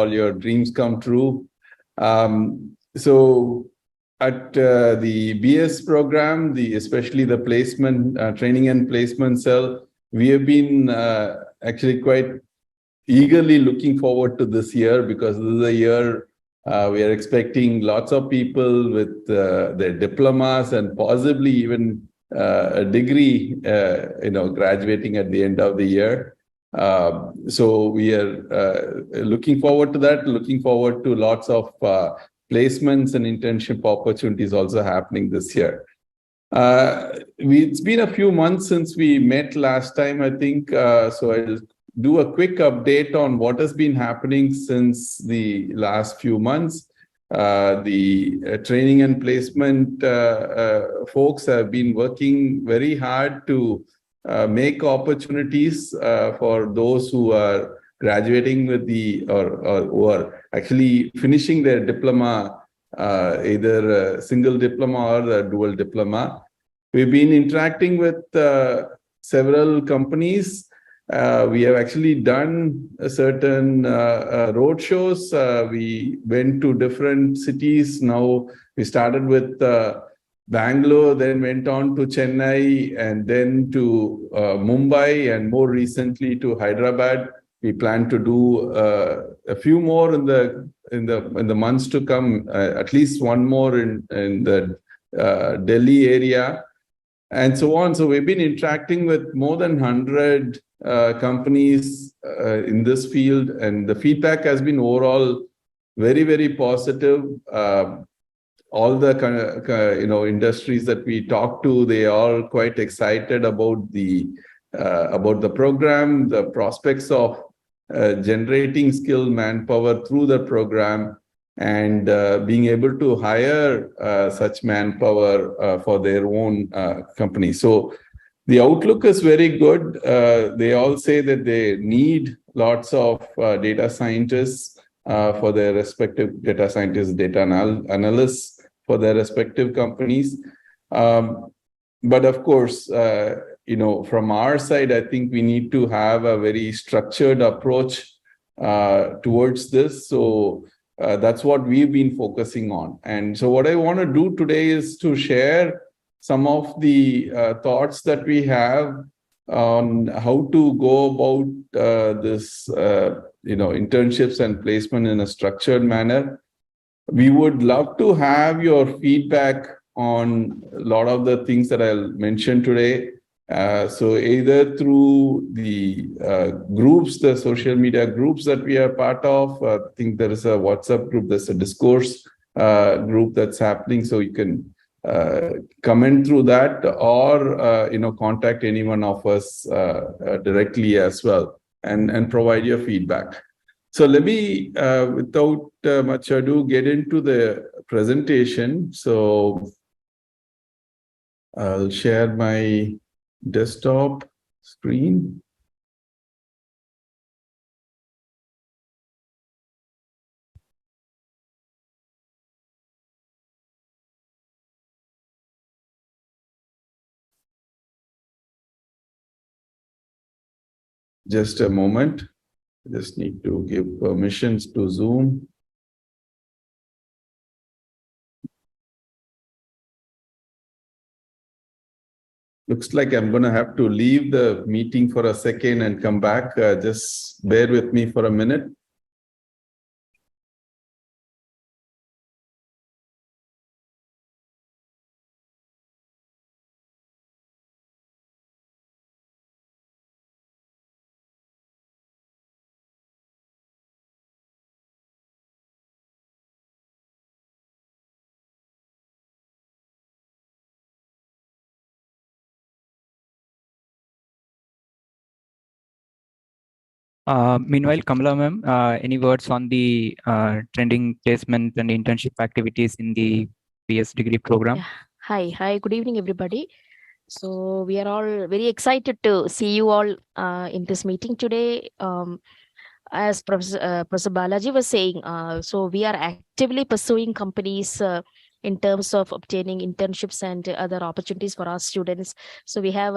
all your dreams come true. So at the BS program, especially the placement, training and placement cell, we have been actually quite eagerly looking forward to this year, because this is a year we are expecting lots of people with their diplomas and possibly even a degree, graduating at the end of the year. So we are looking forward to that, looking forward to lots of placements and internship opportunities also happening this year. It's been a few months since we met last time, I think. So I'll do a quick update on what has been happening since the last few months. The training and placement folks have been working very hard to make opportunities for those who are graduating with or who are actually finishing their diploma, either a single diploma or a dual diploma. We've been interacting with several companies. We have actually done a certain road shows. We went to different cities. Now we started with Bangalore, then went on to Chennai, and then to Mumbai, and more recently to Hyderabad. We plan to do a few more in the months to come. At least one more in the Delhi area, and so on. So we've been interacting with more than 100 companies in this field, and the feedback has been overall very, very positive. All the industries that we talk to, they are quite excited about the program, the prospects of generating skilled manpower through the program, and being able to hire such manpower for their own company. So the outlook is very good. They all say that they need lots of data scientists for their respective data scientists, data analysts for their respective companies. But of course, from our side, I think we need to have a very structured approach towards this. So that's what we've been focusing on. And so what I want to do today is to share some of the thoughts that we have on how to go about this, internships and placement in a structured manner. We would love to have your feedback on a lot of the things that I'll mention today. So either through the groups, the social media groups that we are part of. I think there is a WhatsApp group, there's a discourse group that's happening. So you can comment through that, or contact any one of us directly as well, and provide your feedback. So let me, without much ado, get into the presentation. So I'll share my desktop screen. Just a moment. I just need to give permissions to Zoom. Looks like I'm going to have to leave the meeting for a second and come back. Just bear with me for a minute. Meanwhile, Kamala ma'am, any words on the trending placement and internship activities in the BS degree program? Yeah. Hi, good evening, everybody. So we are all very excited to see you all in this meeting today. As Professor Balaji was saying, so we are actively pursuing companies in terms of obtaining internships and other opportunities for our students. So we have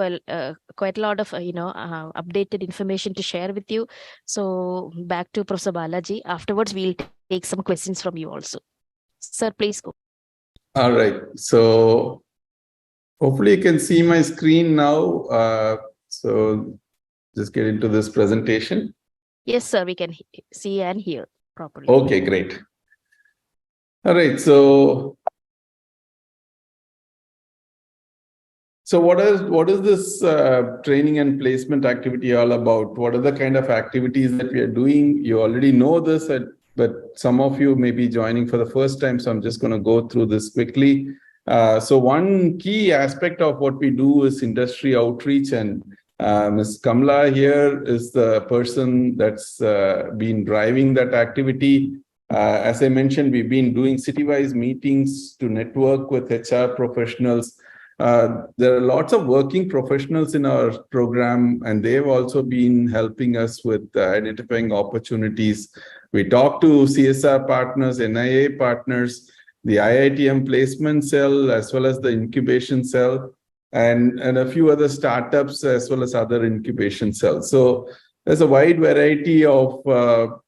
quite a lot of updated information to share with you. So back to Professor Balaji. Afterwards, we'll take some questions from you also. Sir, please go. All right. So hopefully you can see my screen now. So just get into this presentation. Yes, sir, we can see and hear properly. Okay, great. All right. So what is this training and placement activity all about? What are the kind of activities that we are doing? You already know this, but some of you may be joining for the first time, so I'm just going to go through this quickly. So one key aspect of what we do is industry outreach, and Ms. Kamla here is the person that's been driving that activity. As I mentioned, we've been doing city-wise meetings to network with HR professionals. There are lots of working professionals in our program, and they've also been helping us with identifying opportunities. We talk to CSR partners, NIA partners, the IITM placement cell, as well as the incubation cell, and a few other startups, as well as other incubation cells. So there's a wide variety of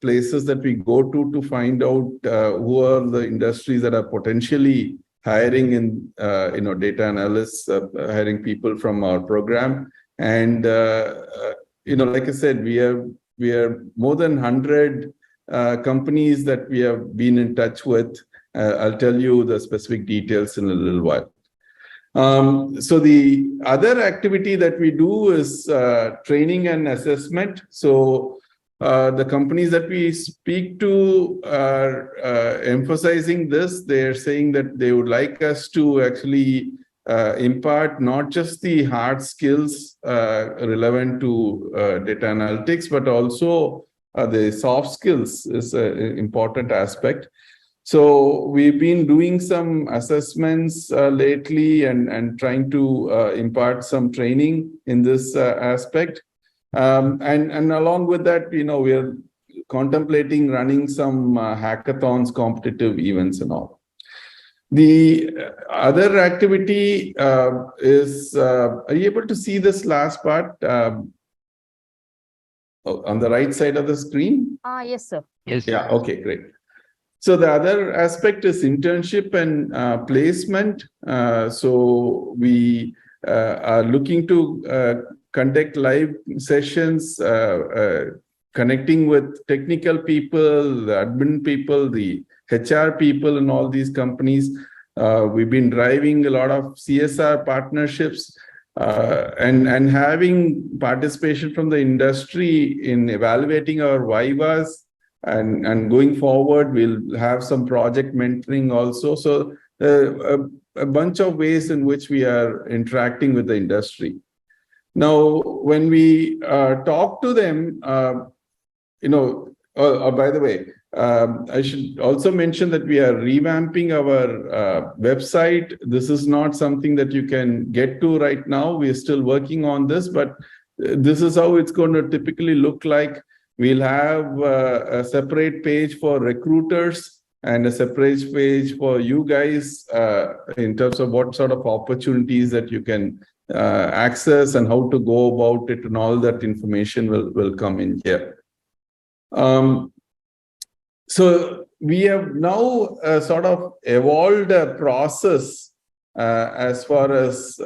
places that we go to find out who are the industries that are potentially hiring in data analysts, hiring people from our program. And like I said, we are more than 100 companies that we have been in touch with. I'll tell you the specific details in a little while. So the other activity that we do is training and assessment. So the companies that we speak to are emphasizing this. They're saying that they would like us to actually impart not just the hard skills relevant to data analytics, but also the soft skills is an important aspect. So we've been doing some assessments lately and trying to impart some training in this aspect. And along with that, we are contemplating running some hackathons, competitive events and all. The other activity is, are you able to see this last part on the right side of the screen? Yes, sir. Yes. Yeah, okay, great. So the other aspect is internship and placement. So we are looking to conduct live sessions, connecting with technical people, the admin people, the HR people in all these companies. We've been driving a lot of CSR partnerships and having participation from the industry in evaluating our vivas. And going forward, we'll have some project mentoring also. So a bunch of ways in which we are interacting with the industry. Now, when we talk to them, by the way, I should also mention that we are revamping our website. This is not something that you can get to right now. We're still working on this, but this is how it's going to typically look like. We'll have a separate page for recruiters and a separate page for you guys in terms of what sort of opportunities that you can access and how to go about it, and all that information will come in here. So we have now sort of evolved a process as far as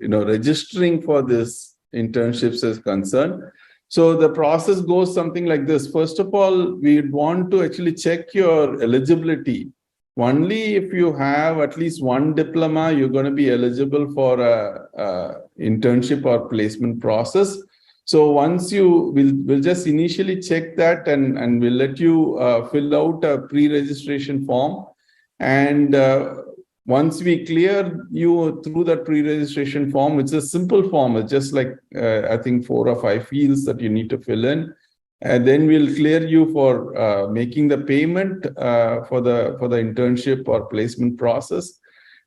registering for this internships is concerned. So the process goes something like this. First of all, we want to actually check your eligibility. Only if you have at least one diploma, you're going to be eligible for a internship or placement process. So once we'll just initially check that, and we'll let you fill out a pre-registration form. And once we clear you through that pre-registration form, it's a simple form. It's just like, I think 4 or 5 fields that you need to fill in. And then we'll clear you for making the payment for the internship or placement process.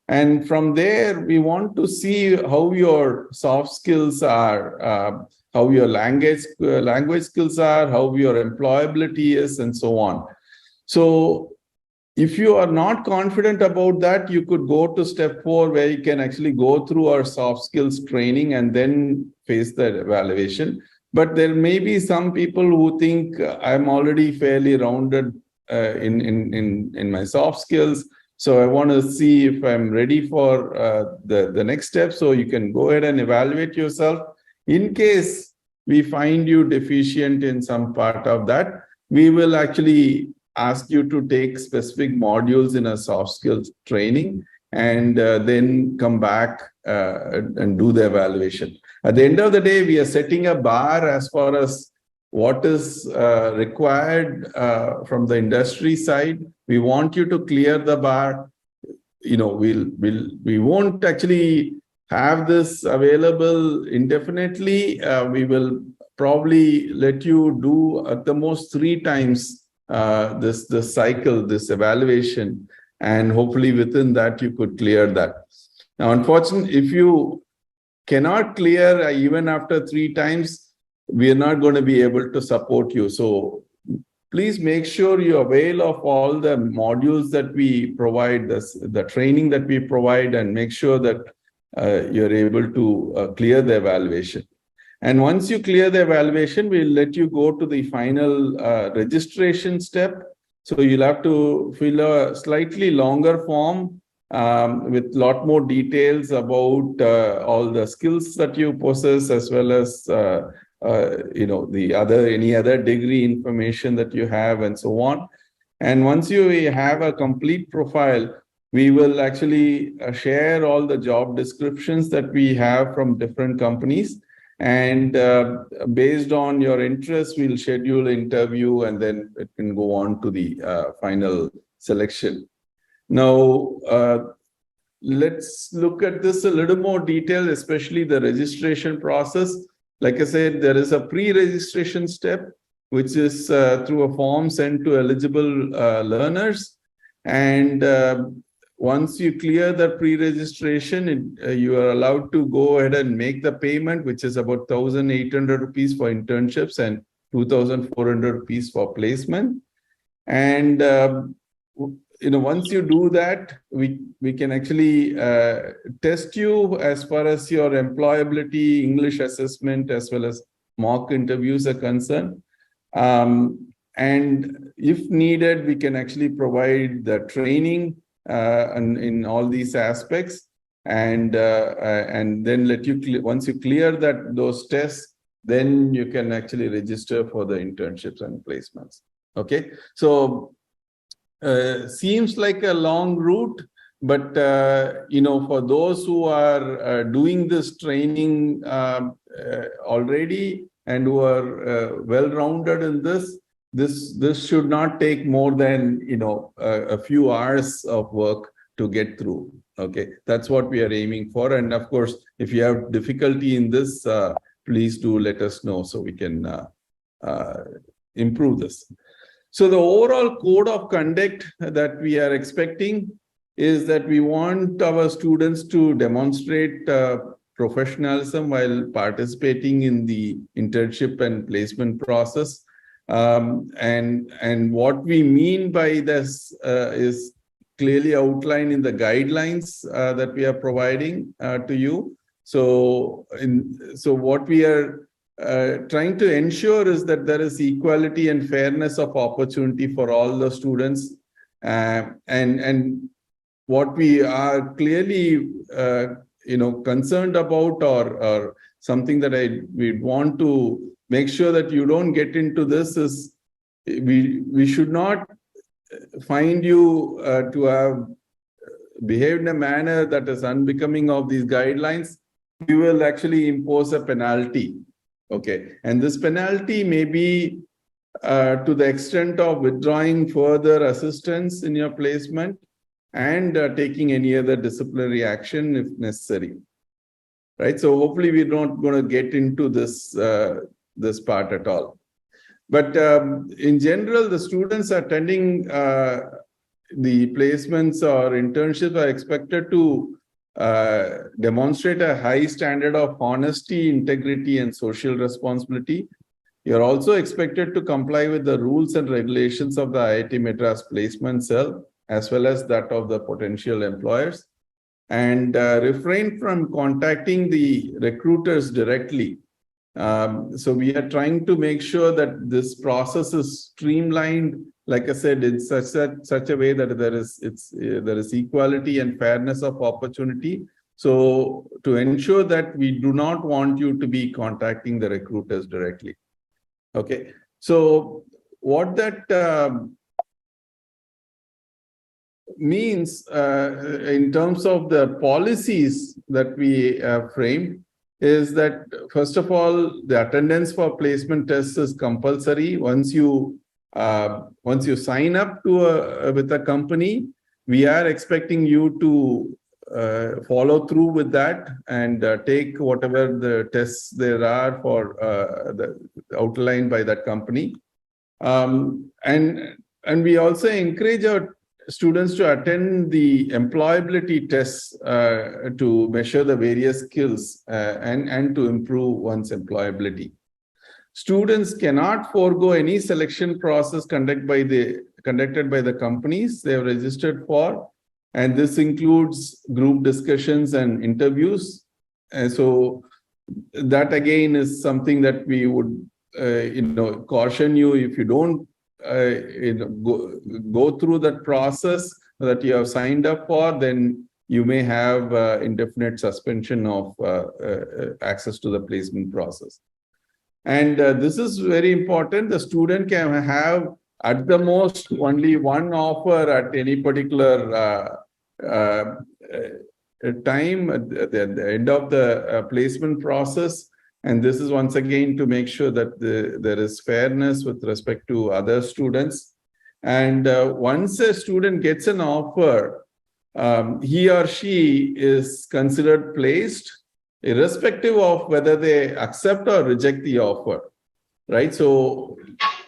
And from there, we want to see how your soft skills are, how your language skills are, how your employability is, and so on. So if you are not confident about that, you could go to step 4, where you can actually go through our soft skills training and then face the evaluation. But there may be some people who think I'm already fairly rounded in my soft skills. So I want to see if I'm ready for the next step. So you can go ahead and evaluate yourself. In case we find you deficient in some part of that, we will actually ask you to take specific modules in a soft skills training, and then come back and do the evaluation. At the end of the day, we are setting a bar as far as what is required from the industry side. We want you to clear the bar. We won't actually have this available indefinitely. We will probably let you do at the most 3 times this cycle, this evaluation, and hopefully within that you could clear that. Now, unfortunately, if you cannot clear even after 3 times, we are not going to be able to support you. So please make sure you avail of all the modules that we provide, the training that we provide, and make sure that you're able to clear the evaluation. And once you clear the evaluation, we'll let you go to the final registration step. So you'll have to fill a slightly longer form with a lot more details about all the skills that you possess, as well as any other degree information that you have, and so on. And once you have a complete profile, we will actually share all the job descriptions that we have from different companies. And based on your interest, we'll schedule an interview, and then it can go on to the final selection. Now, let's look at this a little more detail, especially the registration process. Like I said, there is a pre-registration step, which is through a form sent to eligible learners. And once you clear the pre-registration, you are allowed to go ahead and make the payment, which is about 1,800 rupees for internships and 2,400 rupees for placement. And once you do that, we can actually test you as far as your employability, English assessment, as well as mock interviews are concerned. And if needed, we can actually provide the training in all these aspects, and then let you once you clear those tests, then you can actually register for the internships and placements. Okay, so seems like a long route, but for those who are doing this training already and who are well-rounded in this should not take more than a few hours of work to get through. Okay, that's what we are aiming for. And of course, if you have difficulty in this, please do let us know so we can improve this. So the overall code of conduct that we are expecting is that we want our students to demonstrate professionalism while participating in the internship and placement process. And what we mean by this is clearly outlined in the guidelines that we are providing to you. So what we are trying to ensure is that there is equality and fairness of opportunity for all the students. And what we are clearly concerned about, or something that we want to make sure that you don't get into this, is we should not find you to have behaved in a manner that is unbecoming of these guidelines. We will actually impose a penalty. Okay, and this penalty may be to the extent of withdrawing further assistance in your placement and taking any other disciplinary action if necessary. Right, so hopefully we're not going to get into this this part at all. But in general, the students attending the placements or internships are expected to demonstrate a high standard of honesty, integrity, and social responsibility. You're also expected to comply with the rules and regulations of the IIT Madras Placement Cell as well as that of the potential employers, and refrain from contacting the recruiters directly. So we are trying to make sure that this process is streamlined, like I said, in such a way that there is equality and fairness of opportunity. So to ensure that we do not want you to be contacting the recruiters directly. Okay. So what that means in terms of the policies that we framed is that, first of all, the attendance for placement tests is compulsory. Once you sign up to with a company, we are expecting you to follow through with that and take whatever the tests there are for the outlined by that company. And we also encourage our students to attend the employability tests to measure the various skills and to improve one's employability. Students cannot forego any selection process conducted by the companies they have registered for, and this includes group discussions and interviews. So that again is something that we would caution you. If you don't go through that process that you have signed up for, then you may have indefinite suspension of access to the placement process. And this is very important. The student can have at the most only one offer at any particular time at the end of the placement process. And this is once again to make sure that there is fairness with respect to other students. And once a student gets an offer, he or she is considered placed, irrespective of whether they accept or reject the offer, right? So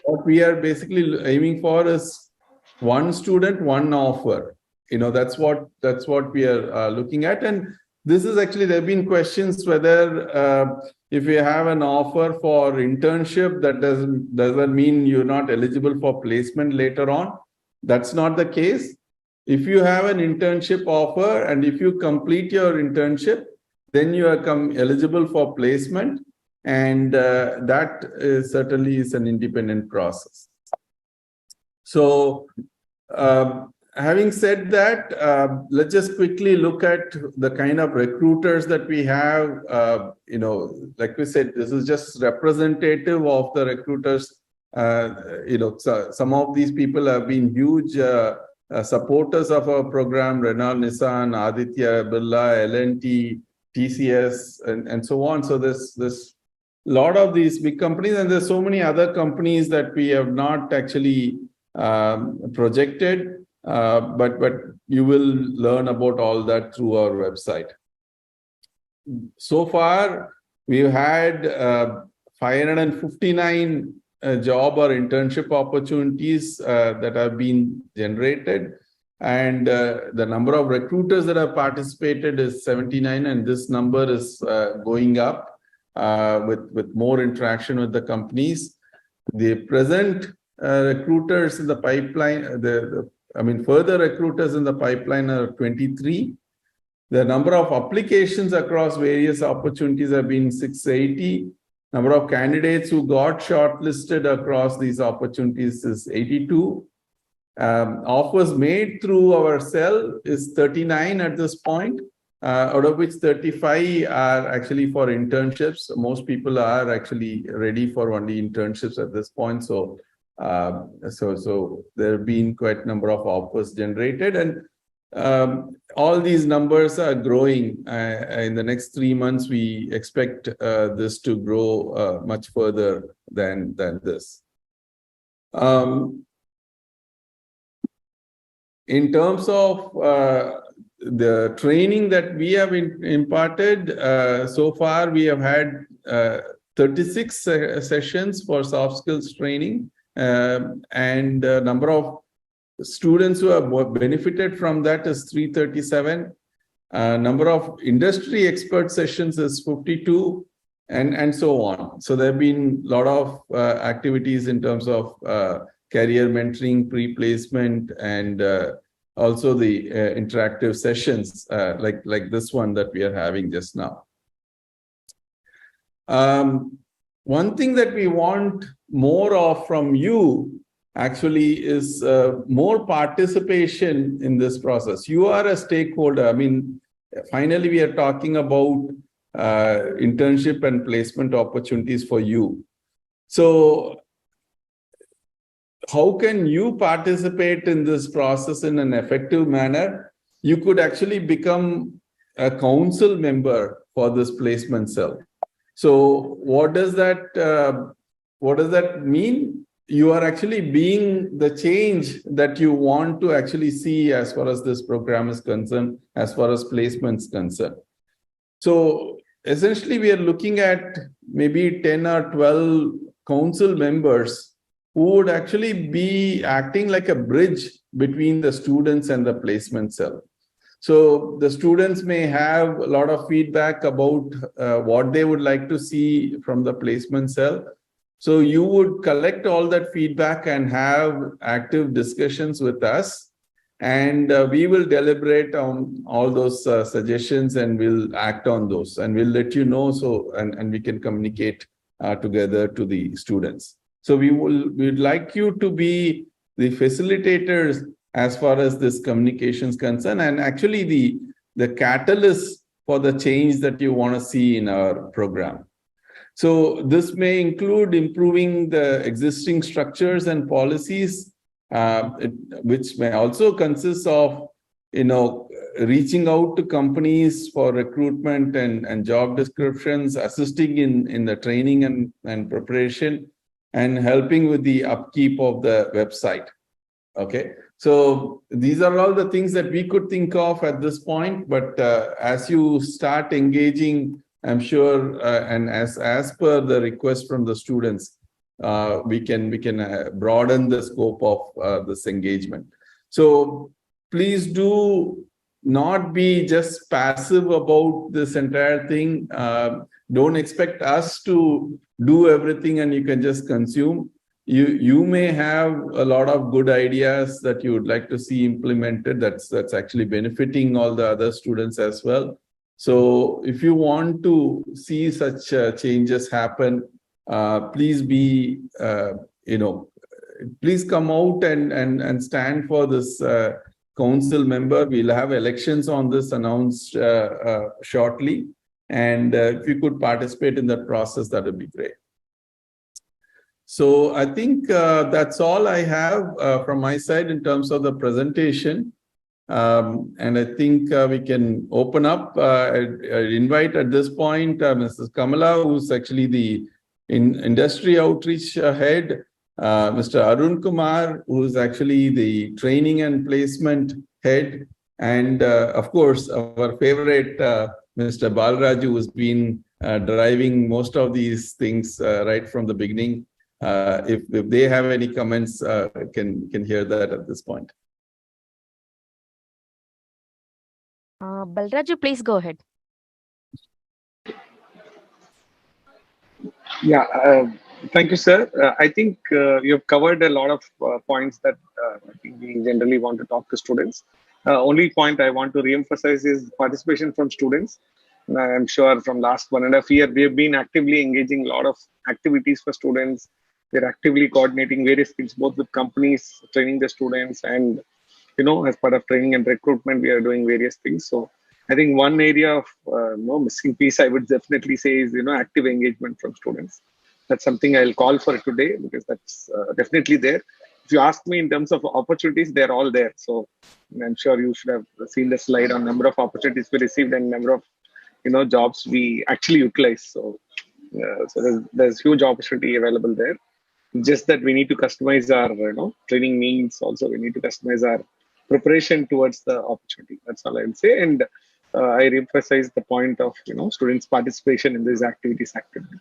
what we are basically aiming for is one student, one offer. That's what we are looking at. And this is actually, there have been questions whether if you have an offer for internship, that doesn't mean you're not eligible for placement later on. That's not the case. If you have an internship offer and if you complete your internship, then you are eligible for placement, and that certainly is an independent process. So having said that, let's just quickly look at the kind of recruiters that we have. Like we said, this is just representative of the recruiters. So some of these people have been huge supporters of our program: Renault, Nissan, Aditya Birla, L&T, TCS, and so on. So there's a lot of these big companies, and there's so many other companies that we have not actually projected. But you will learn about all that through our website. So far, we've had 559 job or internship opportunities that have been generated. And the number of recruiters that have participated is 79, and this number is going up with more interaction with the companies. The present recruiters in the pipeline, further recruiters in the pipeline are 23. The number of applications across various opportunities have been 680. Number of candidates who got shortlisted across these opportunities is 82. Offers made through our cell is 39 at this point, out of which 35 are actually for internships. Most people are actually ready for only internships at this point. So there have been quite a number of offers generated, and all these numbers are growing. In the next 3 months, we expect this to grow much further than this. In terms of the training that we have imparted, so far we have had 36 sessions for soft skills training, and the number of students who have benefited from that is 337. Number of industry expert sessions is 52, and so on. So there have been a lot of activities in terms of career mentoring, pre-placement, and also the interactive sessions like this one that we are having just now. One thing that we want more of from you actually is more participation in this process. You are a stakeholder. I mean, finally, we are talking about internship and placement opportunities for you. So how can you participate in this process in an effective manner? You could actually become a council member for this placement cell. So what does that mean? You are actually being the change that you want to actually see as far as this program is concerned, as far as placement is concerned. So essentially, we are looking at maybe 10 or 12 council members who would actually be acting like a bridge between the students and the placement cell. So the students may have a lot of feedback about what they would like to see from the placement cell. So you would collect all that feedback and have active discussions with us. And we will deliberate on all those suggestions and we'll act on those. And we'll let you know and we can communicate together to the students. So we'd like you to be the facilitators as far as this communication is concerned, and actually the catalyst for the change that you want to see in our program. So this may include improving the existing structures and policies, which may also consist of, reaching out to companies for recruitment and job descriptions, assisting in the training and preparation, and helping with the upkeep of the website. Okay. So these are all the things that we could think of at this point, but as you start engaging, I'm sure, and as per the request from the students, we can broaden the scope of this engagement. So please do not be just passive about this entire thing. Don't expect us to do everything and you can just consume. You may have a lot of good ideas that you would like to see implemented. That's actually benefiting all the other students as well. So if you want to see such changes happen, please be, please come out and stand for this council member. We'll have elections on this announced shortly. And if you could participate in that process, that would be great. So I think that's all I have from my side in terms of the presentation. And I think we can open up. I invite at this point Mrs. Kamala, who's actually the industry outreach head, Mr. Arun Kumar, who's actually the training and placement head, and of course, our favorite Mr. Balraju, who's been driving most of these things right from the beginning. If they have any comments, can hear that at this point. Balraju, please go ahead. Yeah, thank you, sir. I think you have covered a lot of points that I think we generally want to talk to students. Only point I want to reemphasize is participation from students. I'm sure from last 1.5 years, we have been actively engaging a lot of activities for students. We're actively coordinating various things, both with companies, training the students, and as part of training and recruitment, we are doing various things. So I think one area of missing piece I would definitely say is active engagement from students. That's something I'll call for today because that's definitely there. If you ask me in terms of opportunities, they're all there. So I'm sure you should have seen the slide on number of opportunities we received and number of jobs we actually utilize. So there's huge opportunity available there. Just that we need to customize our training needs. Also, we need to customize our preparation towards the opportunity. That's all I would say. And I emphasize the point of students' participation in these activities actively.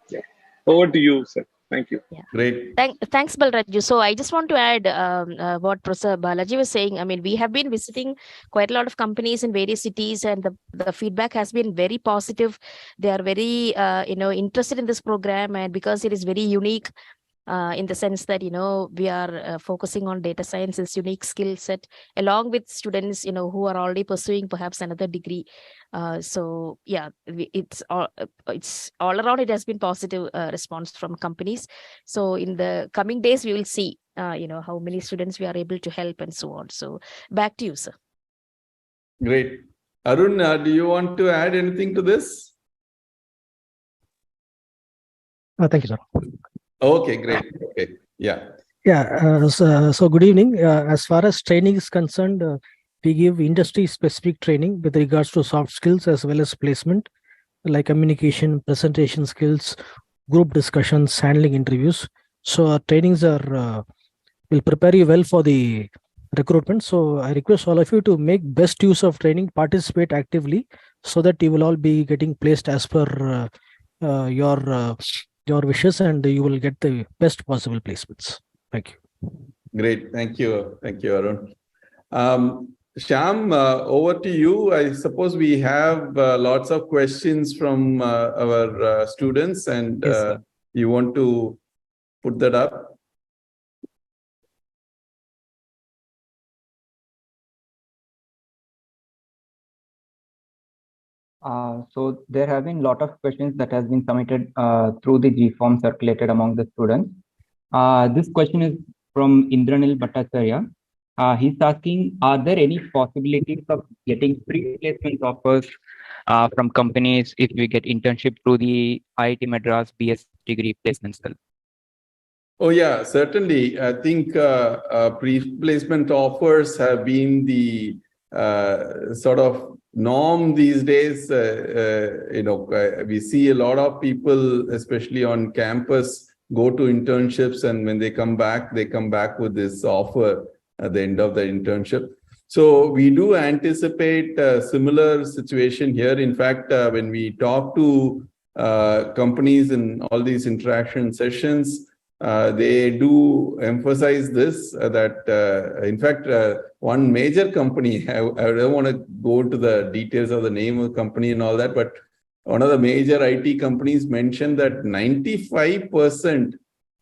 Yeah. Over to you, sir. Thank you. Yeah. Great. Thanks, Balraju. So I just want to add what Professor Balaji was saying. I mean, we have been visiting quite a lot of companies in various cities, and the feedback has been very positive. They are very interested in this program, and because it is very unique, in the sense that, we are focusing on data science's unique skill set along with students, who are already pursuing perhaps another degree. So yeah, it's all around. It has been positive response from companies. So in the coming days, we will see, how many students we are able to help and so on. So back to you, sir. Great. Arun, do you want to add anything to this? Thank you, sir. Okay, great. Okay, yeah. Yeah, so good evening. As far as training is concerned, we give industry-specific training with regards to soft skills as well as placement, like communication, presentation skills, group discussions, handling interviews. So our trainings will prepare you well for the recruitment. So I request all of you to make best use of training, participate actively, so that you will all be getting placed as per your wishes, and you will get the best possible placements. Thank you. Great. Thank you. Thank you, Arun. Shyam, over to you. I suppose we have lots of questions from our students, and Yes, sir. you want to put that up? So there have been a lot of questions that has been submitted through the G form circulated among the students. This question is from Indranil Bhattacharya. He's asking, are there any possibilities of getting pre-placement offers from companies if we get internship through the IIT Madras BS degree placement cell? Oh, yeah, certainly. I think pre-placement offers have been the sort of norm these days. We see a lot of people, especially on campus, go to internships, and when they come back with this offer at the end of the internship. So we do anticipate a similar situation here. In fact, when we talk to companies in all these interaction sessions, they do emphasize this, that in fact, one major company, I don't want to go into the details of the name of the company and all that, but one of the major IT companies mentioned that 95%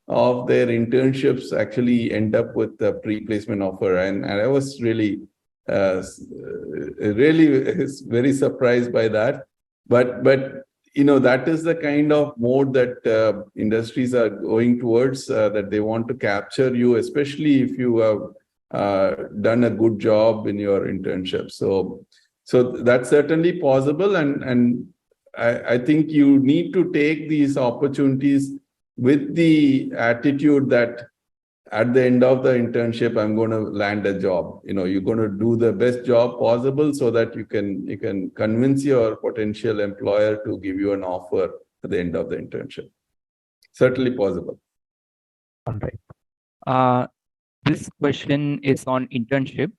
of their internships actually end up with a pre-placement offer. And I was really very surprised by that. But that is the kind of mode that industries are going towards, that they want to capture you, especially if you have done a good job in your internship. So that's certainly possible. And I think you need to take these opportunities with the attitude that at the end of the internship, I'm going to land a job. You're going to do the best job possible so that you can convince your potential employer to give you an offer at the end of the internship. Certainly possible. All right. This question is on internship.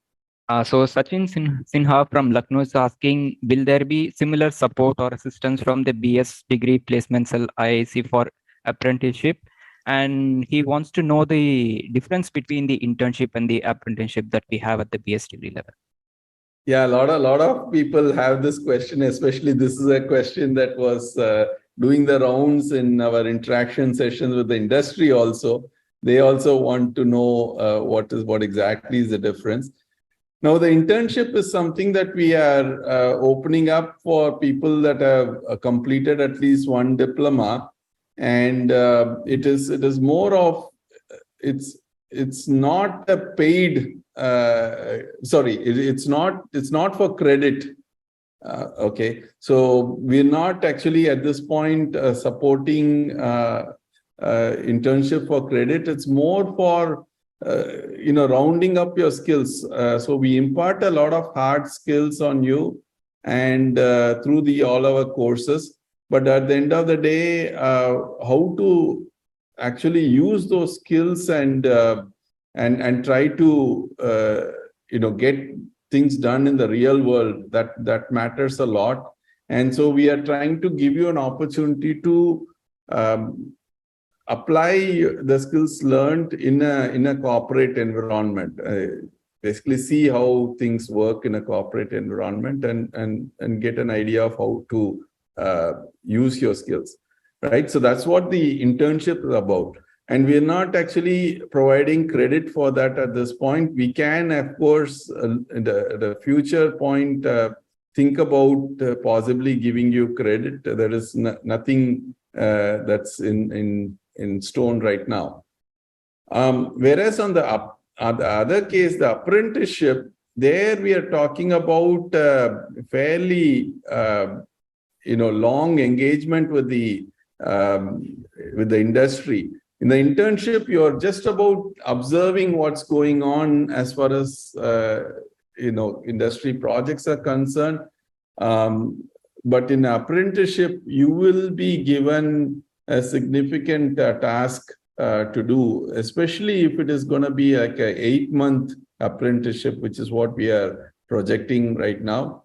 So Sachin Sinha from Lucknow is asking, will there be similar support or assistance from the BS degree placement cell IIC for apprenticeship? And he wants to know the difference between the internship and the apprenticeship that we have at the BS degree level. Yeah, a lot of people have this question, especially this is a question that was doing the rounds in our interaction sessions with the industry also. They also want to know what exactly is the difference. Now, the internship is something that we are opening up for people that have completed at least one diploma. And it is more of, it's not a paid, it's not for credit. Okay, so we're not actually at this point supporting internship for credit. It's more for rounding up your skills. So we impart a lot of hard skills on you, and through all our courses. But at the end of the day, how to actually use those skills and try to get things done in the real world, that matters a lot. And so we are trying to give you an opportunity to apply the skills learned in a corporate environment. Basically see how things work in a corporate environment, and get an idea of how to use your skills, right? So that's what the internship is about. and we're not actually providing credit for that at this point. We can, of course, the future point, think about possibly giving you credit. There is nothing that's in stone right now. Whereas on the other case, the apprenticeship, there we are talking about fairly long engagement with the industry. In the internship, you're just about observing what's going on as far as industry projects are concerned. But in apprenticeship, you will be given a significant task to do, especially if it is going to be like an 8-month apprenticeship, which is what we are projecting right now.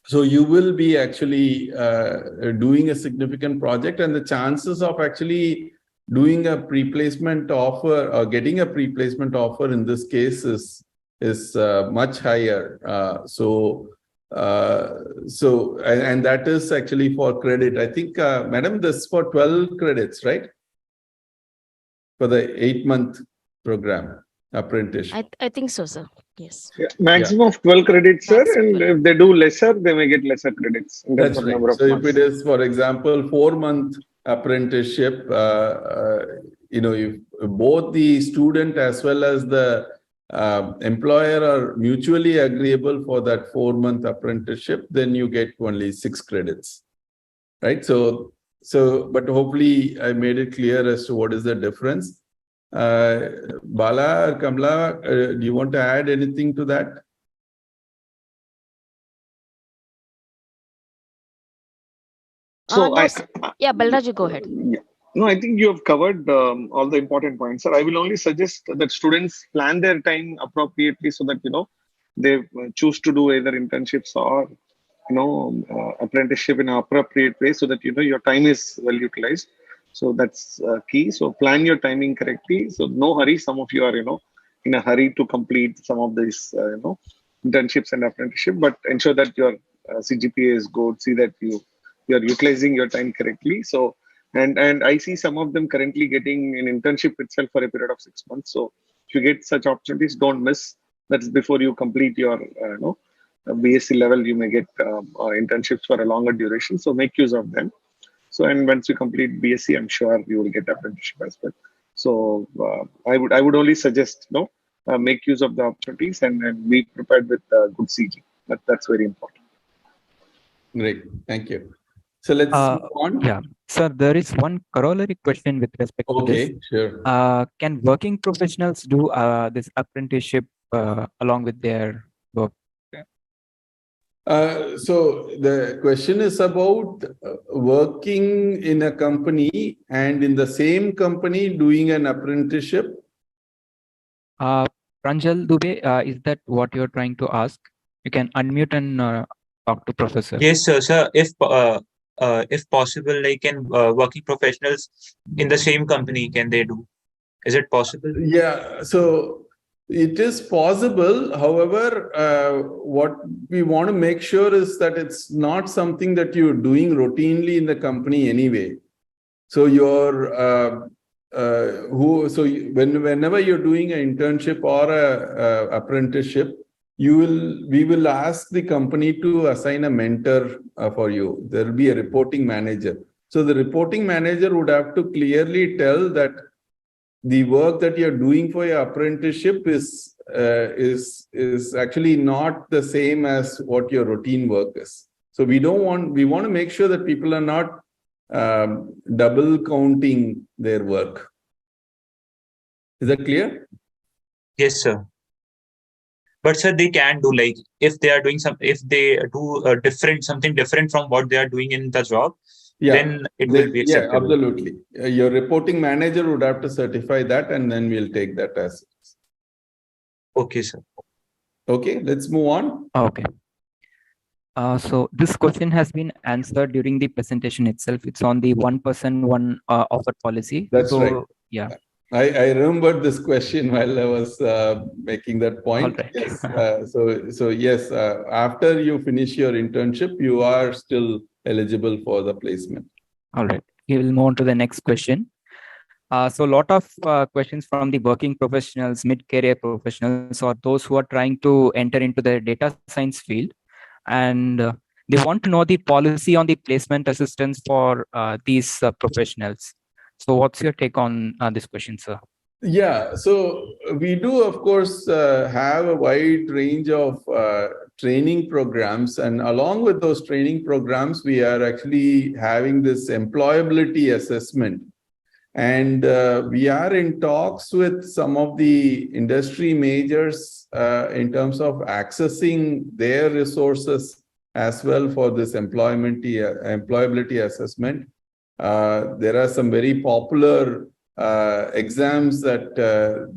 So you will be actually doing a significant project, and the chances of actually doing a pre-placement offer or getting a pre-placement offer in this case is much higher. And that is actually for credit. I think, Madam, this is for 12 credits, right? For the 8-month program apprenticeship. I think so, sir. Yes. Yeah, maximum of 12 credits, sir. And if they do lesser, they may get lesser credits. In terms That's of right. number of So months. if it is, for example, 4-month apprenticeship, if both the student as well as the employer are mutually agreeable for that 4-month apprenticeship, then you get only 6 credits, right? So, but hopefully I made it clear as to what is the difference. Bala or Kamla, do you want to add anything to that? So yeah, Balraj, go ahead. Yeah. No, I think you have covered all the important points, sir. I will only suggest that students plan their time appropriately so that they choose to do either internships or apprenticeship in an appropriate way, so that your time is well utilized. So that's key. So plan your timing correctly. So no hurry. Some of you are in a hurry to complete some of these internships and apprenticeship, but ensure that your CGPA is good. See that you are utilizing your time correctly. So and I see some of them currently getting an internship itself for a period of 6 months. So if you get such opportunities, don't miss. That's before you complete your BSc level. You may get internships for a longer duration. So make use of them. So, and once you complete BSc, I'm sure you will get apprenticeship as well. So I would only suggest make use of the opportunities and be prepared with good CG. That's very important. Great, thank you. So let's move on. Yeah, sir, there is one corollary question with respect to this. Okay, sure. Can working professionals do this apprenticeship along with their work? So the question is about working in a company and in the same company doing an apprenticeship. Pranjal Dubey, is that what you're trying to ask? You can unmute and talk to Professor. Yes, sir. Sir, if possible, like can working professionals in the same company, can they do? Is it possible? Yeah, so it is possible. However, what we want to make sure is that it's not something that you're doing routinely in the company anyway. So whenever you're doing an internship or a apprenticeship, we will ask the company to assign a mentor for you. There will be a reporting manager. So the reporting manager would have to clearly tell that the work that you're doing for your apprenticeship is actually not the same as what your routine work is. So we want to make sure that people are not double counting their work. Is that clear? Yes, sir. But sir, they can do, like, if they are doing if they do something different from what they are doing in the job, then it will be acceptable. Yeah, absolutely. Your reporting manager would have to certify that, and then we'll take that as. Okay, sir. Okay, let's move on. Okay. So this question has been answered during the presentation itself. It's on the 1% one offer policy. That's right. Yeah. I remembered this question while I was making that point. All right. Yes. So yes, after you finish your internship, you are still eligible for the placement. All right. We will move on to the next question. So a lot of questions from the working professionals, mid-career professionals, or those who are trying to enter into the data science field. And they want to know the policy on the placement assistance for these professionals. So what's your take on this question, sir? Yeah, so we do, of course, have a wide range of training programs. And along with those training programs, we are actually having this employability assessment. And we are in talks with some of the industry majors in terms of accessing their resources as well for this employability assessment. There are some very popular exams that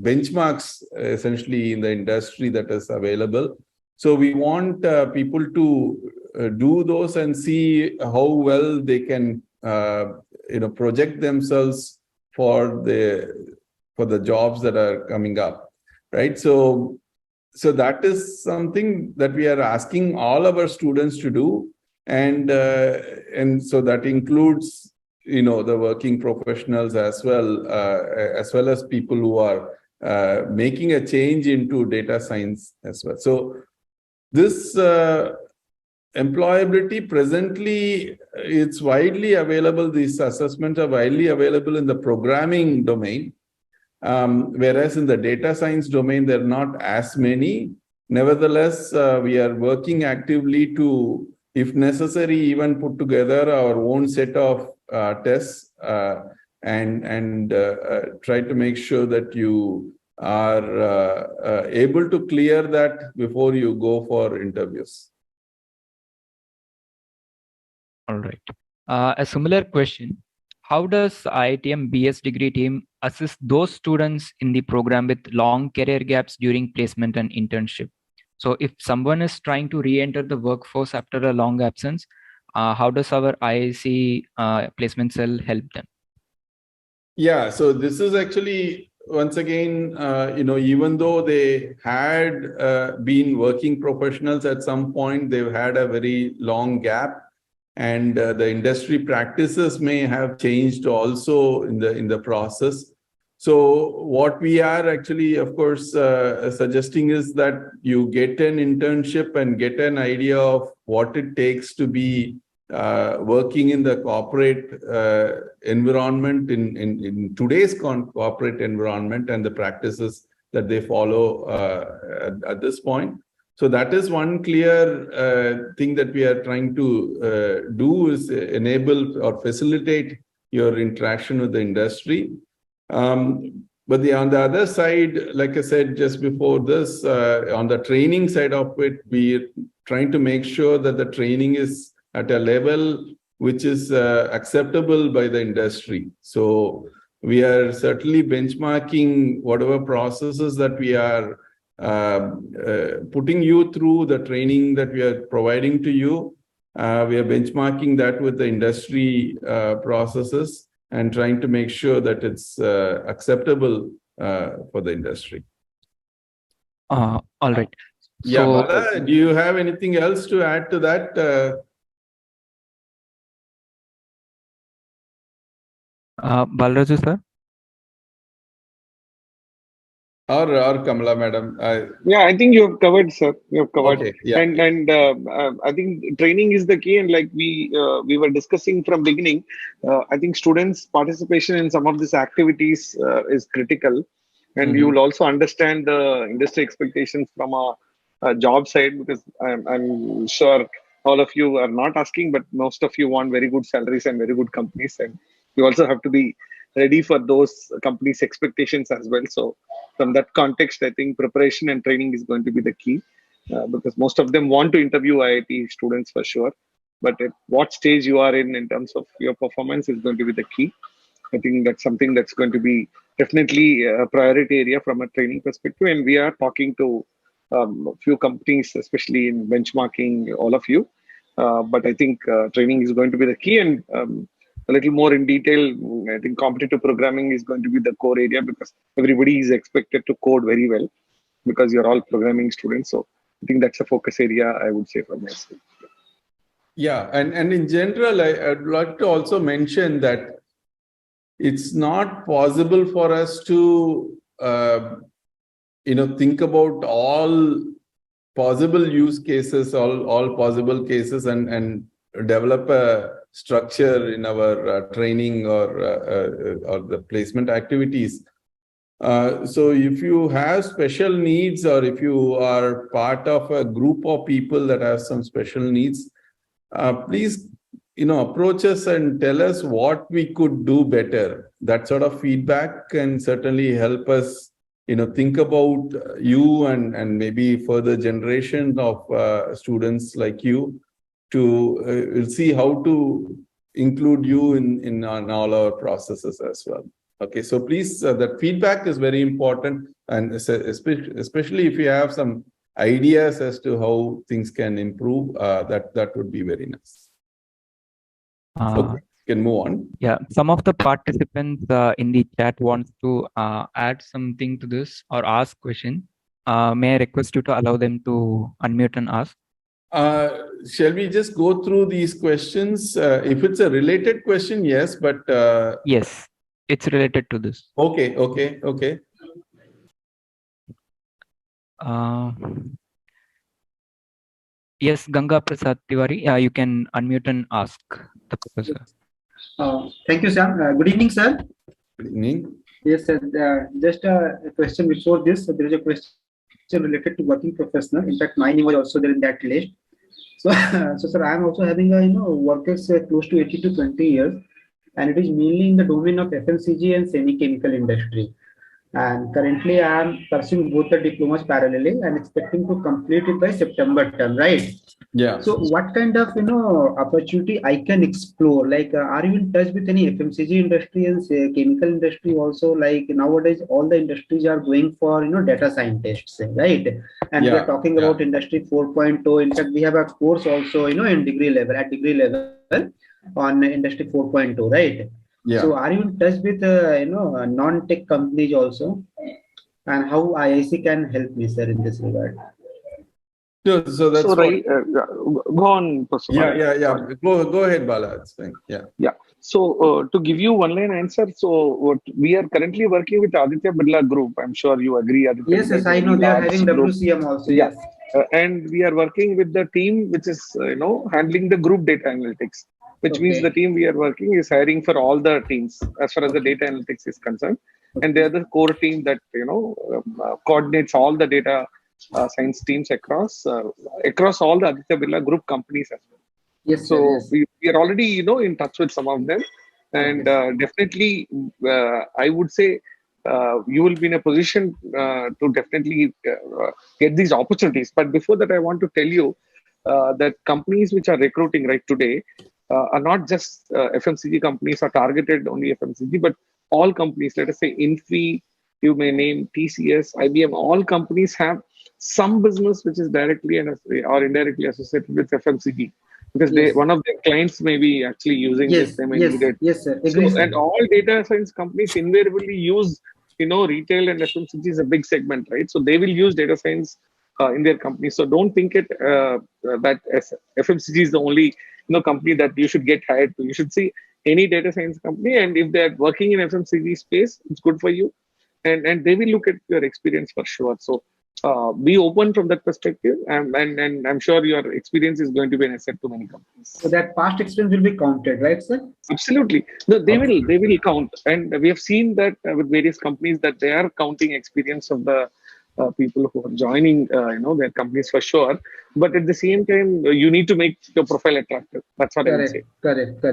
benchmarks essentially in the industry that is available. So we want people to do those and see how well they can project themselves for the jobs that are coming up, right? So that is something that we are asking all of our students to do, and so that includes the working professionals as well as people who are making a change into data science as well. So this employability presently, it's widely available. These assessments are widely available in the programming domain, whereas in the data science domain, there are not as many. Nevertheless, we are working actively to, if necessary, even put together our own set of tests and try to make sure that you are able to clear that before you go for interviews. All right. A similar question. How does IITM BS degree team assist those students in the program with long career gaps during placement and internship? So if someone is trying to re-enter the workforce after a long absence, how does our IIC placement cell help them? Yeah, so this is actually, once again, even though they had been working professionals at some point, they've had a very long gap. And the industry practices may have changed also in the process. So what we are actually, of course, suggesting is that you get an internship and get an idea of what it takes to be working in the corporate environment, in today's corporate environment, and the practices that they follow at this point. So that is one clear thing that we are trying to do, is enable or facilitate your interaction with the industry. But on the other side, like I said just before this, on the training side of it, we're trying to make sure that the training is at a level which is acceptable by the industry. So we are certainly benchmarking whatever processes that we are putting you through, the training that we are providing to you. We are benchmarking that with the industry processes and trying to make sure that it's acceptable for the industry. All right. Yeah, Bala, do you have anything else to add to that? Balraju, sir? Or Kamala, madam? Yeah, I think you have covered, sir. You have covered. Okay, yeah. And I think training is the key. And like we were discussing from beginning, I think students' participation in some of these activities is critical. And you will also understand the industry expectations from a job side, because I'm sure all of you are not asking, but most of you want very good salaries and very good companies. And you also have to be ready for those companies' expectations as well. So from that context, I think preparation and training is going to be the key, because most of them want to interview IIT students for sure. But at what stage you are in terms of your performance is going to be the key. I think that's something that's going to be definitely a priority area from a training perspective. And we are talking to a few companies, especially in benchmarking, all of you. But I think training is going to be the key. And a little more in detail, I think competitive programming is going to be the core area, because everybody is expected to code very well, because you're all programming students. So I think that's a focus area, I would say, for myself. Yeah, and in general, I'd like to also mention that it's not possible for us to, think about all possible use cases, all possible cases, and develop a structure in our training or the placement activities. So if you have special needs, or if you are part of a group of people that have some special needs, please, approach us and tell us what we could do better. That sort of feedback can certainly help us, think about you and maybe further generations of students like you to we'll see how to include you in all our processes as well. Okay, so please, that feedback is very important, and especially if you have some ideas as to how things can improve, that would be very nice. Okay, can move on. Yeah, some of the participants in the chat wants to add something to this or ask question. May I request you to allow them to unmute and ask? Shall we just go through these questions? If it's a related question, yes, but Yes, it's related to this. Okay. Yes, Ganga Prasad Tiwari, you can unmute and ask the professor. Thank you, sir. Good evening, sir. Good evening. Yes, sir. Just a question before this. There is a question related to working professional. In fact, my name was also there in that list. So, sir, I am also having a workers close to 80 to 20 years, and it is mainly in the domain of FMCG and semi-chemical industry. And currently, I am pursuing both the diplomas parallelly and expecting to complete it by September term, right? Yeah. So, what kind of opportunity I can explore? Like, are you in touch with any FMCG industry and chemical industry also? Like nowadays, all the industries are going for data scientists, right? And we are talking about Industry 4.0. In fact, we have a course also in degree level on Industry 4.0, right? Yeah. So are you in touch with non-tech companies also, and how IIC can help me, sir, in this regard? So that's go on, Professor. Yeah. Go ahead, Bala. It's fine. Yeah. So to give you one line answer, so what we are currently working with Aditya Birla Group. I'm sure you agree. Aditya yes, I know they are having WCM also. Yeah. Yes. And we are working with the team which is handling the group data analytics, which means the team we are working is hiring for all the teams as far as the data analytics is concerned, and they are the core team that coordinates all the data science teams across all the Aditya Birla Group companies as well. Yes. So yes. we are already in touch with some of them, and definitely I would say you will be in a position to definitely get these opportunities. But before that, I want to tell you that companies which are recruiting right today are not just FMCG companies are targeted only FMCG, but all companies. Let us say Infi, you may name TCS, IBM. All companies have some business which is directly or indirectly associated with FMCG, because one of their clients may be actually using this. They may need it. Yes, sir. And all data science companies invariably use retail and FMCG is a big segment, right? So they will use data science in their company. So don't think it that FMCG is the only company that you should get hired to. You should see any data science company, and if they're working in FMCG space, it's good for you, and they will look at your experience for sure. So be open from that perspective, and I'm sure your experience is going to be an asset to many companies. So that past experience will be counted, right, sir? Absolutely. No, they will count, and we have seen that with various companies that they are counting experience of the people who are joining their companies for sure. But at the same time, you need to make your profile attractive. That's what I would say. Correct.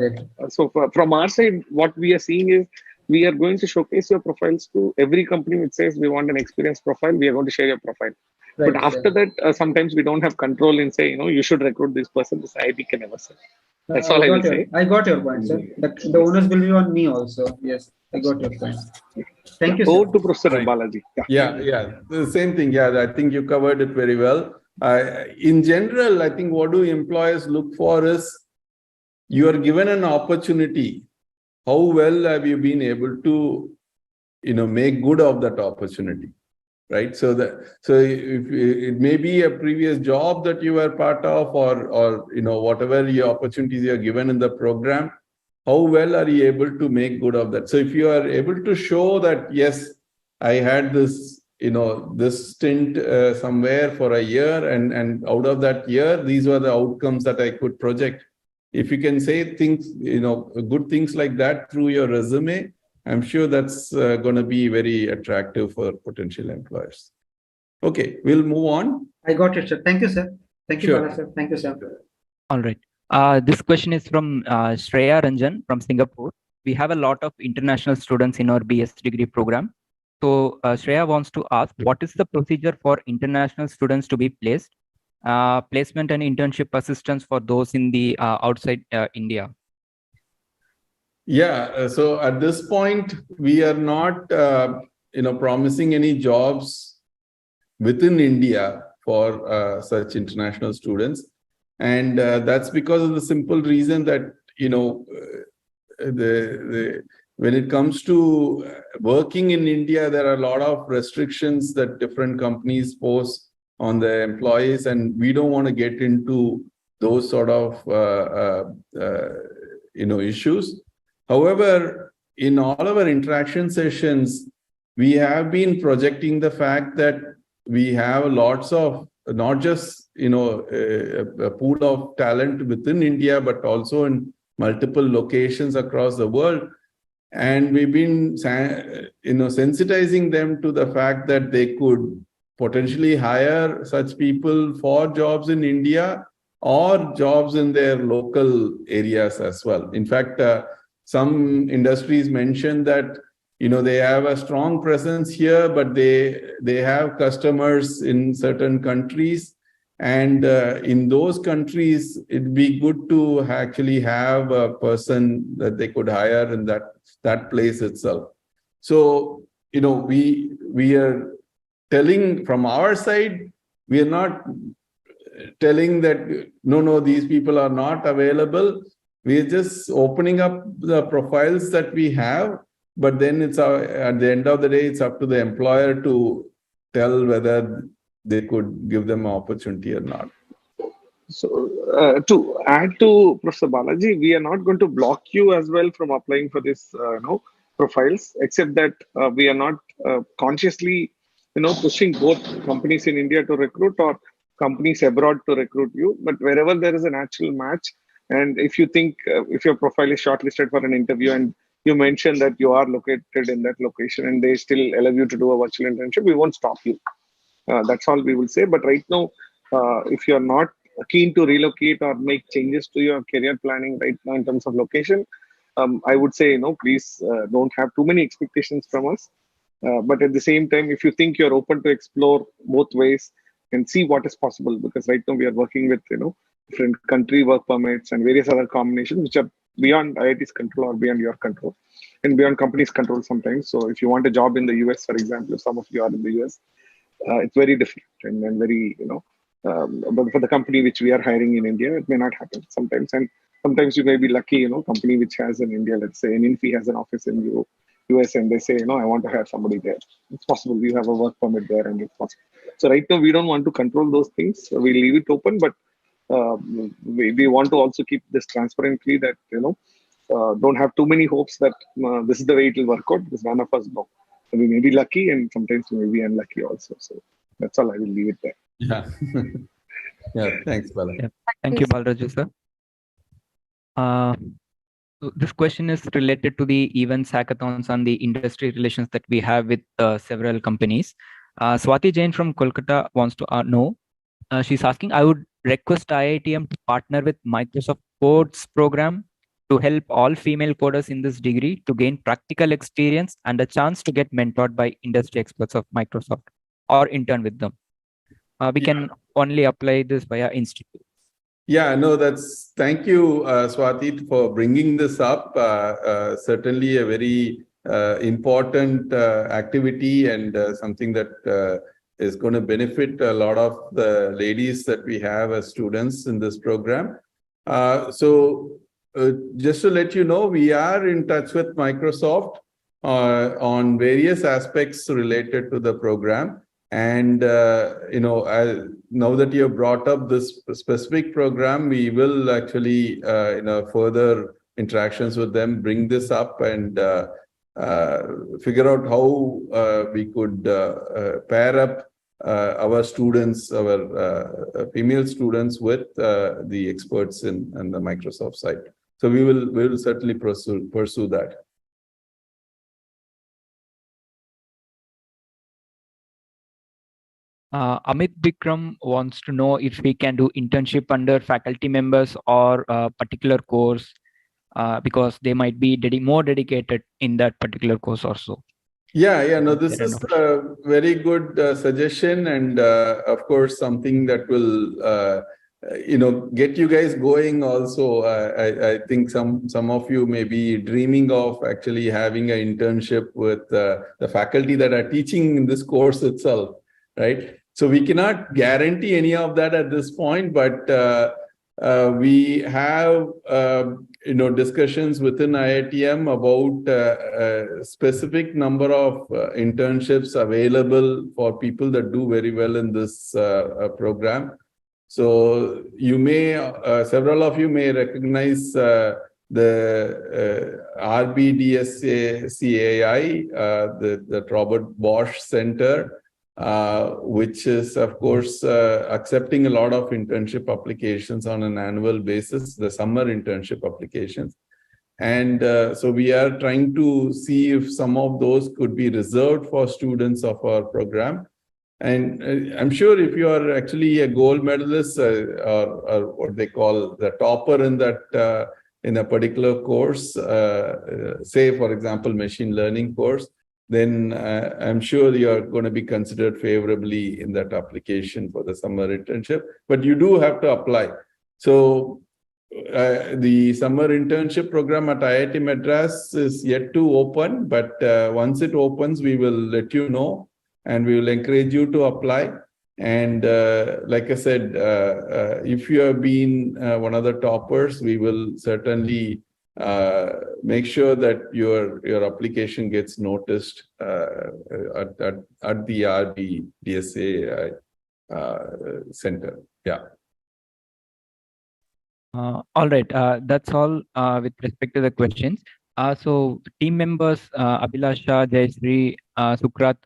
So from our side, what we are seeing is we are going to showcase your profiles to every company which says we want an experienced profile. We are going to share your profile. Right, but after that, sometimes we don't have control in say, you should recruit this person. This IIT can never say. That's all I will say. I got your point, sir. The onus will be on me also. Yes, I got your point. Thank you, sir. Over to Professor Balaji. Yeah. The same thing. Yeah, I think you covered it very well. In general, I think what do employers look for is you are given an opportunity. How well have you been able to, make good of that opportunity, right? So if it may be a previous job that you were part of, or whatever your opportunities you are given in the program. how well are you able to make good of that? So if you are able to show that, yes, I had this, this stint somewhere for a year, and out of that year, these were the outcomes that I could project. If you can say things, good things like that through your resume, I'm sure that's going to be very attractive for potential employers. Okay, we'll move on. I got it, sir. Thank you, sir. Thank you, Sure. Bala, sir. Thank you, sir. All right. This question is from Shreya Ranjan from Singapore. We have a lot of international students in our BS degree program. So Shreya wants to ask, what is the procedure for international students to be placed? Placement and internship assistance for those in the outside India. Yeah, so at this point, we are not, promising any jobs within India for such international students. And that's because of the simple reason that, when it comes to working in India, there are a lot of restrictions that different companies pose on the employees, and we don't want to get into those sort of, issues. However, in all of our interaction sessions, we have been projecting the fact that we have lots of, not just, a pool of talent within India, but also in multiple locations across the world. And we've been, sensitizing them to the fact that they could potentially hire such people for jobs in India or jobs in their local areas as well. In fact, some industries mention that, they have a strong presence here, but they have customers in certain countries. And in those countries, it'd be good to actually have a person that they could hire in that place itself. So, we are telling from our side, we are not telling that, no, these people are not available. We are just opening up the profiles that we have, but then it's at the end of the day, it's up to the employer to tell whether they could give them an opportunity or not. So to add to Professor Balaji, we are not going to block you as well from applying for this, profiles, except that we are not consciously, pushing both companies in India to recruit or companies abroad to recruit you. But wherever there is a natural match, and if you think if your profile is shortlisted for an interview and you mention that you are located in that location and they still allow you to do a virtual internship, we won't stop you. That's all we will say. But right now, if you're not keen to relocate or make changes to your career planning right now in terms of location, I would say, please don't have too many expectations from us. But at the same time, if you think you're open to explore both ways and see what is possible, because right now we are working with, different country work permits and various other combinations, which are beyond IIT's control or beyond your control and beyond companies' control sometimes. So if you want a job in the US, for example, if some of you are in the US, it's very different and very, but for the company which we are hiring in India, it may not happen sometimes. And sometimes you may be lucky, company which has in India, let's say an Infi has an office in US and they say, I want to hire somebody there. It's possible. You have a work permit there and it's possible. So right now we don't want to control those things. So we leave it open, but we want to also keep this transparently that, don't have too many hopes that this is the way it will work out, because none of us know. So we may be lucky and sometimes we may be unlucky also. So that's all. I will leave it there. Yeah. Yeah. Thanks, Bala. Yeah. Thank you, Balraju, sir. So this question is related to the events, hackathons, and the industry relations that we have with several companies. Swati Jain from Kolkata wants to know. She's asking, I would request IITM to partner with Microsoft Codes program to help all female coders in this degree to gain practical experience and a chance to get mentored by industry experts of Microsoft or intern with them. We can only apply this via institute. Yeah, no, thank you, Swati, for bringing this up. Certainly a very important activity and something that is going to benefit a lot of the ladies that we have as students in this program. So just to let you know, we are in touch with Microsoft on various aspects related to the program. And, now that you have brought up this specific program, we will actually, further interactions with them, bring this up and figure out how we could pair up our students, our female students with the experts in the Microsoft side. So we will certainly pursue that. Amit Bikram wants to know if we can do internship under faculty members or a particular course, because they might be more dedicated in that particular course also. Yeah, no, this is a very good suggestion, and of course something that will get you guys going also. I think some of you may be dreaming of actually having an internship with the faculty that are teaching in this course itself, right? So we cannot guarantee any of that at this point, but we have discussions within IITM about a specific number of internships available for people that do very well in this program. So you may, several of you may recognize the RBDSCAI, the Robert Bosch Center, which is, of course, accepting a lot of internship applications on an annual basis, the summer internship applications. And so we are trying to see if some of those could be reserved for students of our program. And I'm sure if you are actually a gold medalist or what they call the topper in that in a particular course, say, for example, machine learning course, then I'm sure you're going to be considered favorably in that application for the summer internship. But you do have to apply. So the summer internship program at IIT Madras is yet to open, but once it opens, we will let you know. And we will encourage you to apply. And like I said, if you have been one of the toppers, we will certainly make sure that your application gets noticed at the RBDSA center. Yeah. All right. That's all with respect to the questions. So team members, Abhilasha, Jayashree, Sukrat,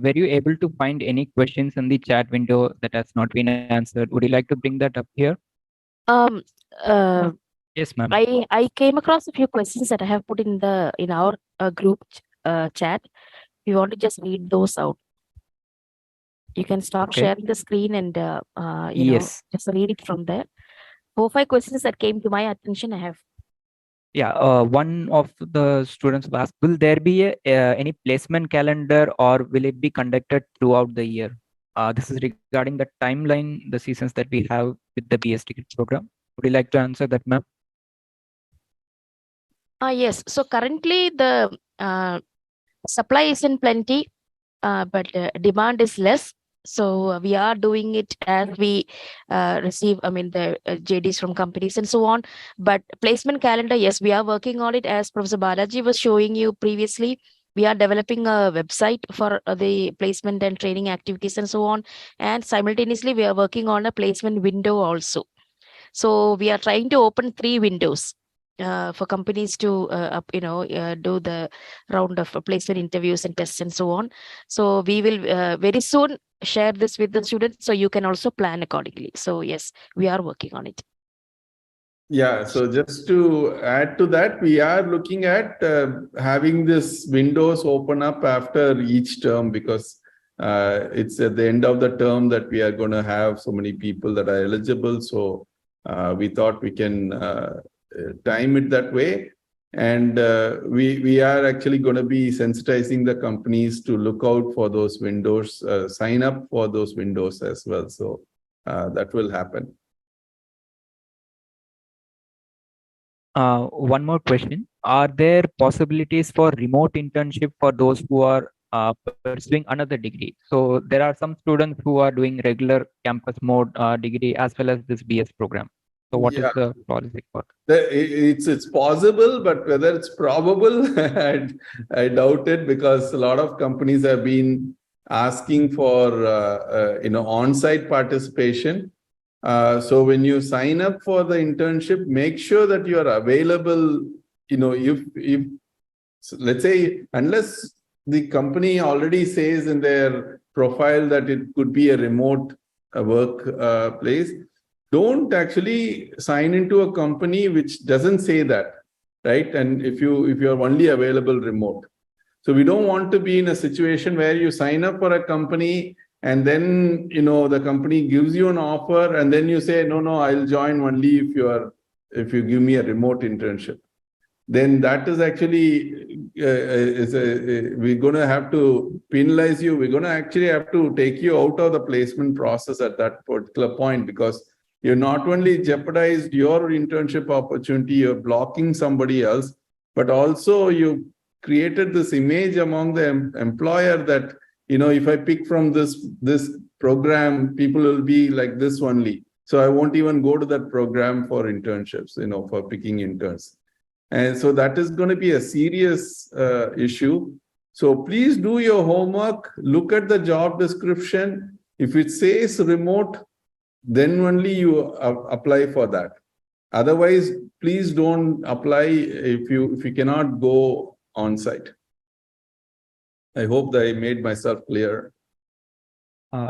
were you able to find any questions in the chat window that has not been answered? Would you like to bring that up here? Yes, ma'am. I came across a few questions that I have put in our group chat. You want to just read those out. You can stop sharing the screen and Yes. just read it from there. 4-5 questions that came to my attention. I have. Yeah, one of the students asked, will there be any placement calendar or will it be conducted throughout the year? This is regarding the timeline, the seasons that we have with the BS degree program. Would you like to answer that, ma'am? Yes. So currently the supply isn't plenty, but demand is less. So we are doing it as we receive, the JDs from companies and so on. But placement calendar, yes, we are working on it. As Professor Balaji was showing you previously, we are developing a website for the placement and training activities and so on. And simultaneously, we are working on a placement window also. So we are trying to open 3 windows for companies to do the round of placement interviews and tests and so on. So we will very soon share this with the students, so you can also plan accordingly. So yes, we are working on it. Yeah, so just to add to that, we are looking at having this windows open up after each term, because it's at the end of the term that we are going to have so many people that are eligible. So we thought we can time it that way. And we are actually going to be sensitizing the companies to look out for those windows, sign up for those windows as well. So that will happen. One more question. Are there possibilities for remote internship for those who are pursuing another degree? So there are some students who are doing regular campus mode degree as well as this BS program. So what is the policy for that? It's possible, but whether it's probable, I doubt it, because a lot of companies have been asking for on-site participation. So when you sign up for the internship, make sure that you are available. If let's say, unless the company already says in their profile that it could be a remote work place, don't actually sign into a company which doesn't say that, right? And if you're only available remote. So we don't want to be in a situation where you sign up for a company and then, the company gives you an offer and then you say, no, I'll join only if you give me a remote internship. Then that is actually, we're going to have to penalize you. We're going to actually have to take you out of the placement process at that particular point, because you not only jeopardized your internship opportunity, you're blocking somebody else, but also you created this image among the employer that, if I pick from this program, people will be like this only. So I won't even go to that program for internships, for picking interns. And so that is going to be a serious issue. So please do your homework, look at the job description. If it says remote, then only you apply for that. Otherwise, please don't apply if you cannot go on site. I hope that I made myself clear.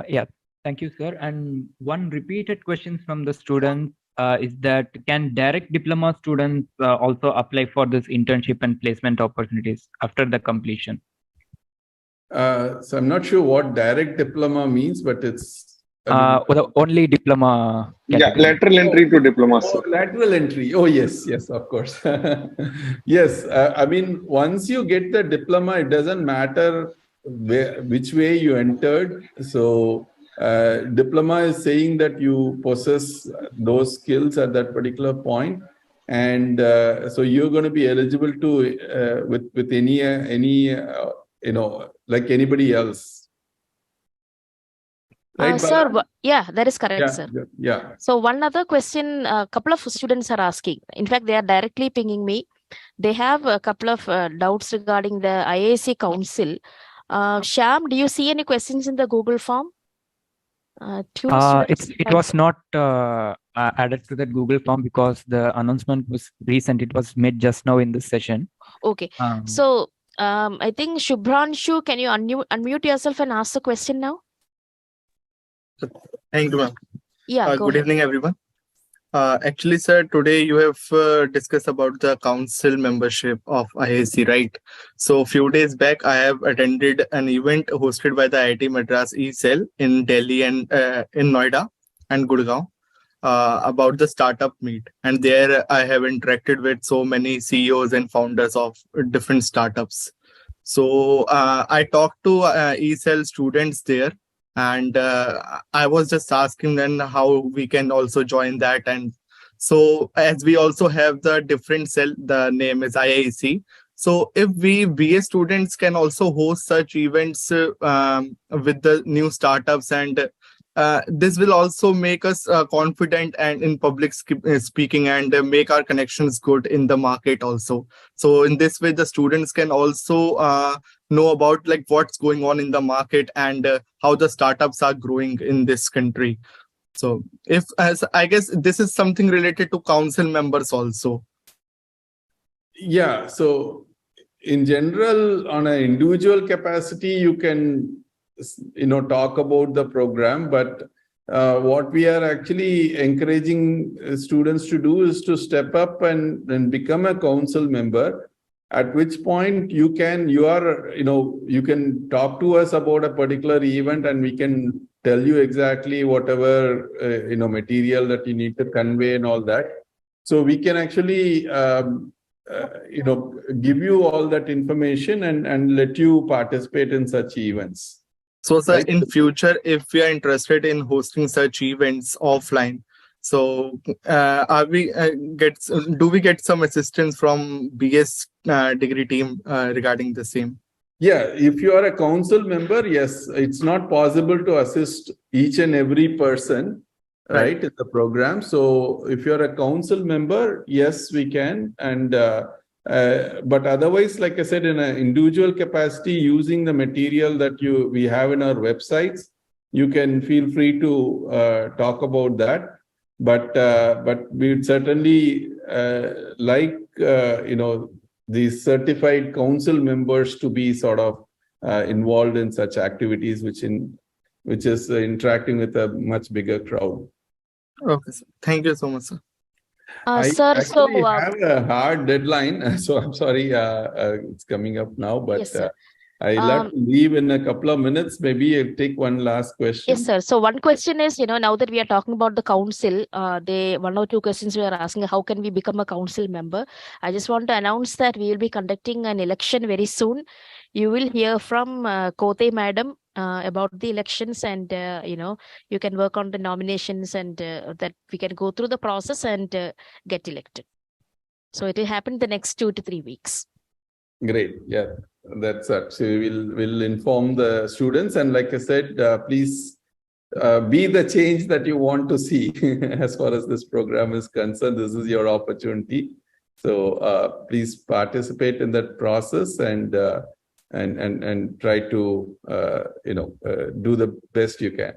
Yeah, thank you, sir. And one repeated question from the students is that, can direct diploma students also apply for this internship and placement opportunities after the completion? So I'm not sure what direct diploma means, but it's the only diploma category. Yeah, lateral entry to diploma. Lateral entry. Oh, yes, of course. Yes, I mean, once you get the diploma, it doesn't matter which way you entered. So diploma is saying that you possess those skills at that particular point. And so you're going to be eligible to, with any like anybody else. Right, sir, yeah, that is correct, sir. Yeah. So one other question, a couple of students are asking. In fact, they are directly pinging me. They have a couple of doubts regarding the IIC Council. Shyam, do you see any questions in the Google form? It was not added to that Google form because the announcement was recent. It was made just now in this session. Okay. So I think Shubhranshu, can you unmute yourself and ask the question now? Thank you, ma'am. Yeah, good evening, everyone. Actually, sir, today you have discussed about the council membership of IIC, right? So a few days back, I have attended an event hosted by the IIT Madras E-Cell in Delhi and in Noida and Gurgaon about the startup meet. And there I have interacted with so many CEOs and founders of different startups. So I talked to E-Cell students there. And I was just asking them how we can also join that. And so as we also have the different cell, the name is IIC. So if we BA students can also host such events with the new startups, and this will also make us confident and in public speaking, and make our connections good in the market also. So in this way, the students can also know about like what's going on in the market and how the startups are growing in this country. So I guess this is something related to council members also. Yeah. So in general, on an individual capacity, you can, talk about the program, but what we are actually encouraging students to do is to step up and become a council member. At which point you can talk to us about a particular event and we can tell you exactly whatever, material that you need to convey and all that. So we can actually, give you all that information and let you participate in such events. So, sir, right? In future, if we are interested in hosting such events offline, so do we get some assistance from BS degree team regarding the same? Yeah, if you are a council member, yes, it's not possible to assist each and every person, right, in the program. So if you're a council member, yes, we can. And but otherwise, like I said, in an individual capacity, using the material that we have in our websites, you can feel free to talk about that. but we would certainly like these certified council members to be sort of involved in such activities, which is interacting with a much bigger crowd. Okay, sir. Thank you so much, sir. Sir, so actually have a hard deadline, so I'm sorry, it's coming up now, but yes, sir. I'll have to leave in a couple of minutes. Maybe I'll take one last question. Yes, sir. So one question is, now that we are talking about the council, one or two questions we are asking, how can we become a council member? I just want to announce that we will be conducting an election very soon. You will hear from Kote Madam about the elections, and you can work on the nominations, and that we can go through the process and get elected. So it will happen the next 2 to 3 weeks. Great. Yeah, that's it. So we'll inform the students, and like I said, please be the change that you want to see. As far as this program is concerned, this is your opportunity. So please participate in that process and try to do the best you can.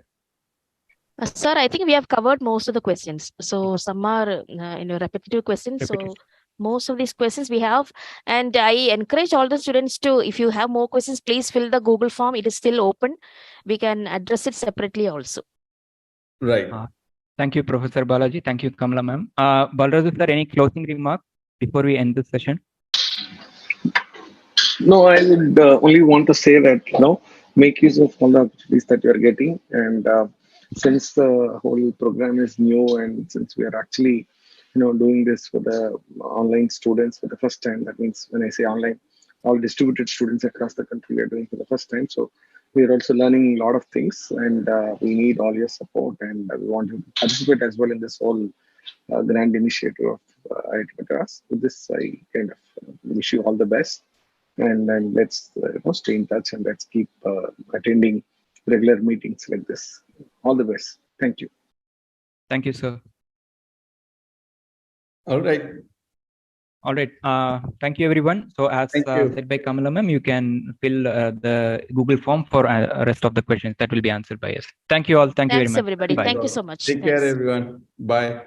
Sir, I think we have covered most of the questions. So some are repetitive questions. So most of these questions we have, and I encourage all the students to, if you have more questions, please fill the Google form. It is still open. We can address it separately also. Right. Thank you, Professor Balaji. Thank you, Kamala ma'am. Balraja sir, any closing remark before we end this session? No, I would only want to say that, make use of all the opportunities that you are getting. And since the whole program is new, and since we are actually, doing this for the online students for the first time, that means when I say online, all distributed students across the country are doing for the first time. So we are also learning a lot of things, and we need all your support, and we want you to participate as well in this whole grand initiative of IIT Madras. With this, I kind of wish you all the best. And then let's stay in touch, and let's keep attending regular meetings like this. All the best. Thank you. Thank you, sir. All right. All right. Thank you, everyone. So as said by Kamala ma'am, you can fill the Google form for rest of the questions that will be answered by us. Thank you all. Thank you very much. Thanks, everybody. Bye. Thank you so much. Take care, everyone. Bye.